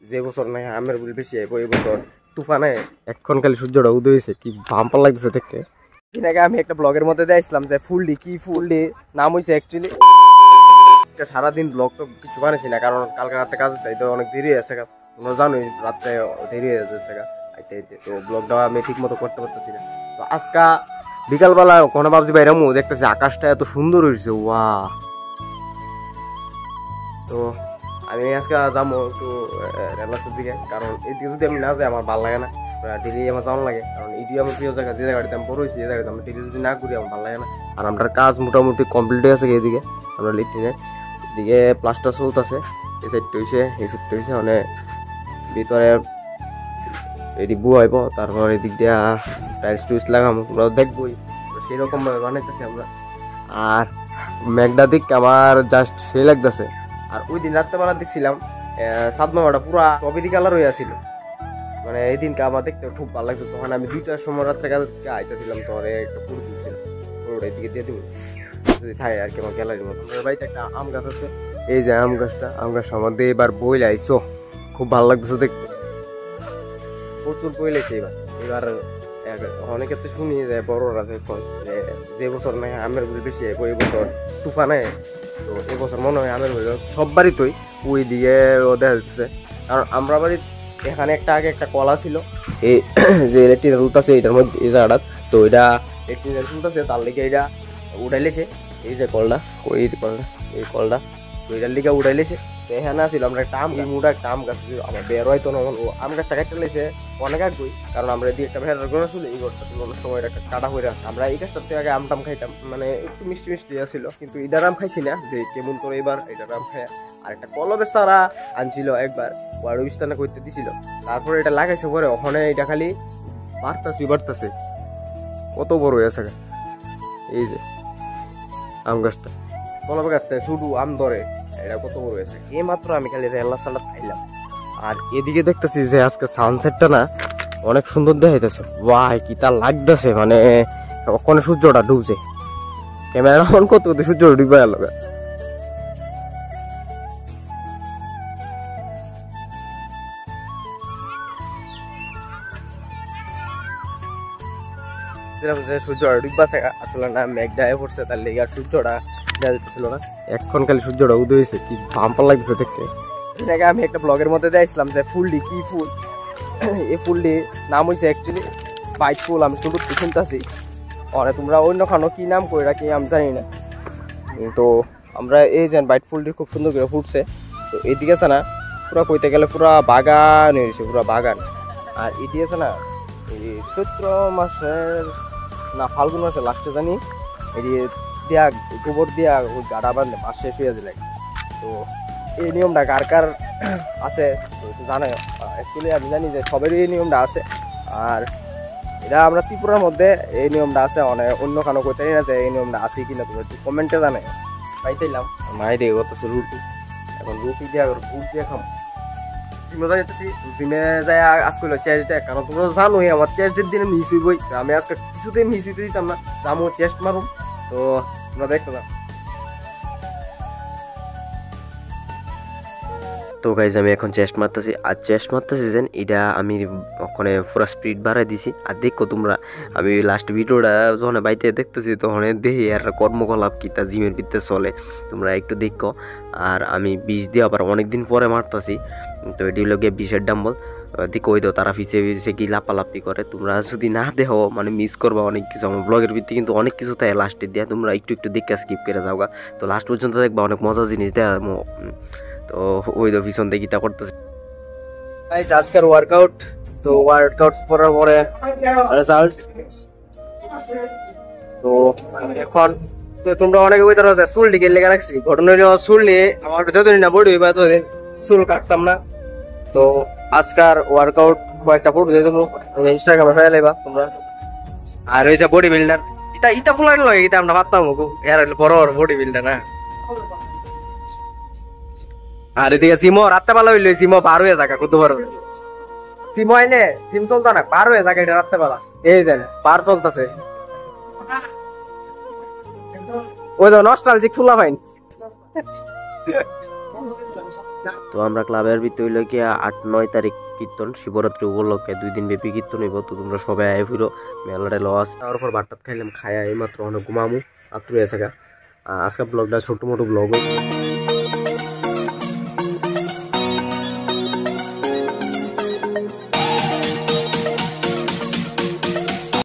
যে বছর নাই আমের বিল বেশি আইব এই বছর তুফানে এখন খালি সূর্যটা উদয় হয়েছে কি বাম্পার লাগতেছে দেখতে। দিন আগে আমি একটা ব্লগের মধ্যে দেখছিলাম যে ফুলডি কি ফুলডি নাম হয়েছে অ্যাকচুয়ালি। সারাদিন ব্লগ তো কিছু বানাইছি না কারণ কালকে রাতে কাজ তাই তো অনেক দেরি হয়েছে, তোমরা জানোই রাত্রে দেরি হয়ে যাচ্ছে আইতে আইতে, তো ব্লগটা আমি ঠিক মতো করতে পারতেছি না। তো আজকা বিকালবেলা কোনো ভাবছি বাইরামু দেখতেছি আকাশটা এত সুন্দর হয়েছে, ওয়া। তো আমি আজকে যাবো একটু রেলাসের দিকে, কারণ এদিকে যদি আমি না যাই আমার ভালো লাগে না, ডেলি আমার যাওয়ার লাগে, কারণ এটি আমার প্রিয় জায়গা, যে জায়গাটিতে আমি বড় হয়েছি এই জায়গাতে আমি ডেলি যদি না করি আমার ভালো লাগে না। আর আমার কাজ মোটামুটি কমপ্লিট হয়ে গেছে এইদিকে, আমরা লিট্রিনের এদিকে প্লাস্টার চলতেছে, এই সাইডটা হয়েছে এই সাইডটা হয়েছে, মানে ভিতরে এটি বুয়াইব, তারপর এদিক দিয়ে টাইলস টুইলস লাগাবো, তোমরা দেখবোই সেরকম ভাবে বানাইতেছি আমরা। আর মেঘটা দিক আমার জাস্ট সেই লাগতেছে। আর ওই দিন রাত্রেবেলা দেখছিলাম সাদমাটা পুরা স্ট্রবেরি কালার হয়ে আসছিল, মানে এই দিনকে আমার দেখতে খুব ভালো লাগছে। তখন আমি 2টার সময় রাত্রে কালকে আইতেছিলাম, তো একটা পুরো দিচ্ছিল পুরোটা এদিকে দিয়ে দিব যদি থাকে আর কি আমার গ্যালারির মতো। আমার বাড়িতে একটা আম গাছ আছে, এই যে আম গাছটা, আম গাছটা আমাদের এবার বই লাইছো, খুব ভালো লাগতেছে দেখতে, প্রচুর বই লাইছে এবার। এবার অনেকে তো শুনি যে বড়রা এখন যে বছর নাই আমের বিল বেশি আইব এই বছর তুফানে, তো এবছর মনে হয় আমের বিল সব বাড়িতেই ওই দিকে দেখা যাচ্ছে। কারণ আমরা বাড়ির এখানে আগে একটা কলা ছিল, এই যে ইলেকট্রিক রুট আছে এটার মধ্যে এই জায়গাটা, তো এটা ইলেকট্রিক রুট আছে তার লিগে এটা উঠাইলেছে, এই যে কলটা ওই কলটা এই কলটা, তো এটার লিগে উঠাইলেছে। তো এখানে আসছিল আমরা একটা আম মুড়া একটা আম গাছ আমার বের হয়তো না, ও আম গাছটা কেটে লেছে অনেক আগবই, কারণ আমরা এদিকে একটা ভেড়ার ঘর ছিল, এই ঘরটা অনেক সময় একটা কাটা হয়ে আছে। আমরা এই গাছটার থেকে আগে আমটাম খাইতাম, মানে একটু মিষ্টি মিষ্টি ছিল, কিন্তু এটার আম খাইছি না যে কেমন করে এবার এটার আম খাই। আর একটা কলমের চারা আনছিল একবার, ওয়ার বিস্তানা করতে দিছিল, তারপরে এটা লাগাইছে পরে ওখানে এটা খালি বাড়তাছে কত বড় হয়েছে। এই যে আম গাছটা কলমের গাছটা শুধু আম ধরে, এটা কত বড় হয়েছে। এই মাত্র আমি খালি রেলা সালাদ খাইলাম। আর এদিকে দেখতেছি যে আজকে সানসেটটা না অনেক সুন্দর দেখাইতেছে, বাহ কি তা লাগতেছে, মানে ওখানে সূর্যটা ডুবছে, ক্যামেরা অন করতে করতে সূর্যটা ডুবে গেল। সূর্যটা ডুবছে আসলে না, মেঘ দেয় পড়ছে তার লেগে আর সূর্যটা দেখা যেতেছিল না, এখন খালি সূর্যটা উদয় হয়েছে কি বাম্পার লাগতেছে দেখতে। আগে আমি একটা ব্লগের মধ্যে দেখছিলাম যে ফুলডি কি ফুল, এই ফুলডি নাম হয়েছে অ্যাকচুয়ালি বাইট ফুল, আমি শুধু শুনতেছি, অনেক তোমরা অন্য খানো কি নাম করে রাখি আমি জানি না। তো আমরা এই যে বাইট ফুলটি খুব সুন্দর করে ফুটছে, তো এইদিকে আছে না পুরা কইতে গেলে পুরা বাগান হয়েছে, পুরা বাগান। আর এটি আছে না এই চৈত্র মাসের না ফাল্গুন মাসের লাস্টে জানি এটি দিয়া গোবর দিয়া ওই গাড়া বান্ধে মাস শেষ হয়ে যায়। তো এই নিয়মটা কার কার আছে জানে, অ্যাকচুয়ালি আমি জানি যে সবেরই এই নিয়মটা আছে। আর এটা আমরা ত্রিপুরার মধ্যে এই নিয়মটা আছে, অনেক অন্য কানো করতে না যে এই নিয়মটা আছে কিনা, তুমি একটু কমেন্টে জানে। পাইতেইলাম মাই দিয়ে করতেছে রুটি, এখন রুটি দিয়া রুট দিয়ে খাম। জিমে যাইতেছি, জিমে যাই আজ করলো চেস্ট দেয়, কারণ তোমরা জানোই আমার চেস্টের দিনে মিস হইবই, আমি আজকে কিছুতেই মিস হইতে দিতাম না, যাবো চেস্ট মারুম। তো তোমরা দেখতে না। তো গাইজ আমি এখন চেস্ট মারতেছি, আর চেস্ট মারতেছি যেন এটা আমি ওখানে পুরো স্পিড বাড়াই দিছি। আর দেখো তোমরা আমি লাস্ট ভিডিওটা যখন বাইতে দেখতেছি তখন দেখি আর কর্মকলাপ কি তা জিমের ভিতরে চলে, তোমরা একটু দেখো। আর আমি 20 দিয়ে আবার অনেকদিন পরে মারতেছি, তো এটি হলো গিয়ে 20-এর ডাম্বল। দেখো ওই তো তারা পিছিয়ে পিছিয়ে কি লাপালাপি করে, তোমরা যদি না দেখো মানে মিস করবা অনেক কিছু। আমার ব্লগের ভিত্তি কিন্তু অনেক কিছু তাই লাস্টে দিয়ে, তোমরা একটু একটু দেখে স্কিপ করে যাওগা, তো লাস্ট পর্যন্ত দেখবা অনেক মজার জিনিস দেখা। তো ওই তো পিছন থেকে তা করতেছে আজকের ওয়ার্কআউট। তো ওয়ার্কআউট করার পরে রেজাল্ট, তো এখন তোমরা অনেকে ওই ধরো চুল টিকে লেগে রাখছি, ঘটনা হলো চুল নিয়ে আমার যতদিন না বডি হইবা ততদিন চুল কাটতাম না। তো আজকার ওয়ার্কআউট কয়েকটা ফটো দিয়ে দেবো ইনস্টাগ্রামে ফেলে লাইবা তোমরা। আর ওই যে বডি বিল্ডার ইটা ফুলাই লয়, এটা আমরা ভাবতাম এর বড় বডি বিল্ডার না। আর এদিকে সিমো রাত্রেবেলা হইলো, সিমো পার হয়ে থাকা কত বড় সিমো আইনে সিম চলতো না, পার হয়ে থাকে এটা রাত্রেবেলা, এই দেন পার চলতেছে। ওই তো নস্টালজিক ফুলা ফাইন। তো আমরা ক্লাবের ভিতরে হইলো কি 8-9 তারিখ কীর্তন শিবরাত্রি উপলক্ষে 2 দিন ব্যাপী কীর্তন হইব। তো তোমরা সবাই আয় ফিরো, মেলাটা লস তারপর ভাতটাত খাইলাম, খাইয়া এই মাত্র অনেক ঘুমামু রাত্রি আছে। আজকে ব্লগটা ছোট মোটো ব্লগ